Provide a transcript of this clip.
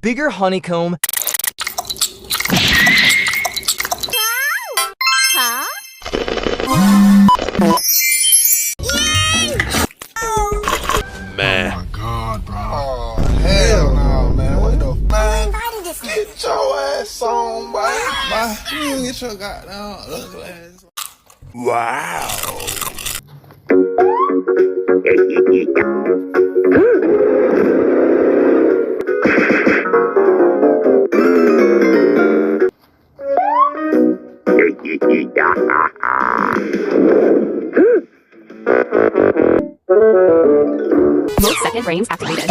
bigger honeycomb. Huh? Man. Oh my God, bro. Oh, hell no, man. What the man? Get your ass on, boy. Bye. You get your goddamn ugly ass. Wow. Most second brains activated.